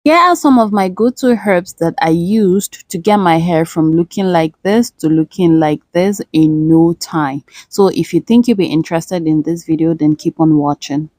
Here are some of my go-to herbs that I used to get my hair from looking like this to looking like this in no time. So if you think you'll be interested in this video, then keep on watching.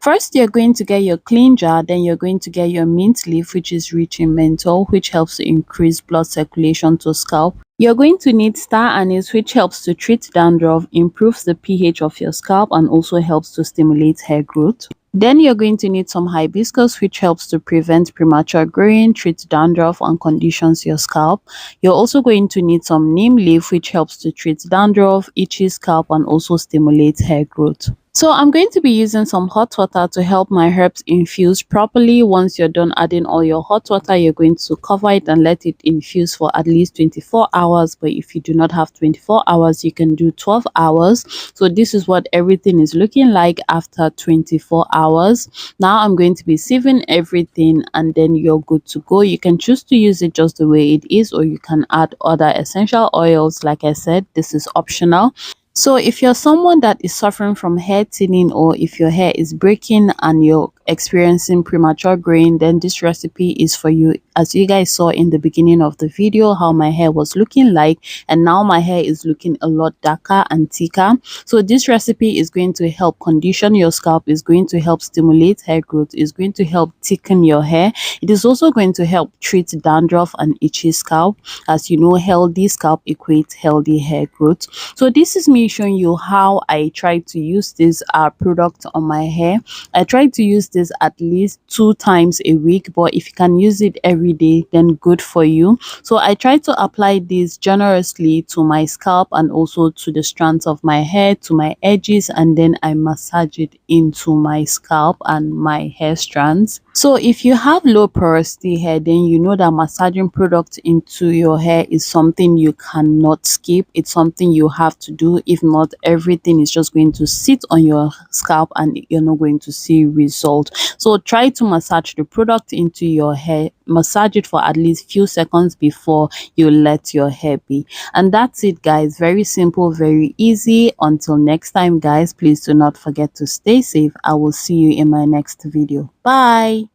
First, you're going to get your clean jar, then you're going to get your mint leaf, which is rich in menthol, which helps to increase blood circulation to scalp. You're going to need star anise, which helps to treat dandruff, improves the pH of your scalp, and also helps to stimulate hair growth. Then you're going to need some hibiscus, which helps to prevent premature growing, treat dandruff, and conditions your scalp. You're also going to need some neem leaf, which helps to treat dandruff, itchy scalp, and also stimulate hair growth. So I'm going to be using some hot water to help my herbs infuse properly. Once you're done adding all your hot water, you're going to cover it and let it infuse for at least 24 hours. But if you do not have 24 hours, you can do 12 hours. So this is what everything is looking like after 24 hours. Now I'm going to be sieving everything and then you're good to go. You can choose to use it just the way it is, or you can add other essential oils. Like I said, this is optional. So if you're someone that is suffering from hair thinning, or if your hair is breaking and you're experiencing premature growing, then this recipe is for you. As you guys saw in the beginning of the video how my hair was looking like, and now my hair is looking a lot darker and thicker. So this recipe is going to help condition your scalp, is going to help stimulate hair growth, is going to help thicken your hair. It is also going to help treat dandruff and itchy scalp. As you know, healthy scalp equates healthy hair growth. So this is me showing you how I try to use this product on my hair. I try to use this at least 2 times a week, but if you can use it every day, then good for you. So I try to apply this generously to my scalp and also to the strands of my hair, to my edges, and then I massage it into my scalp and my hair strands. So if you have low porosity hair, then you know that massaging product into your hair is something you cannot skip. It's something you have to do. If not, everything is just going to sit on your scalp and you're not going to see result. So try to massage the product into your hair. Massage it for at least few seconds before you let your hair be. And that's it, guys. Very simple, very easy. Until next time, guys, please do not forget to stay safe. I will see you in my next video. Bye.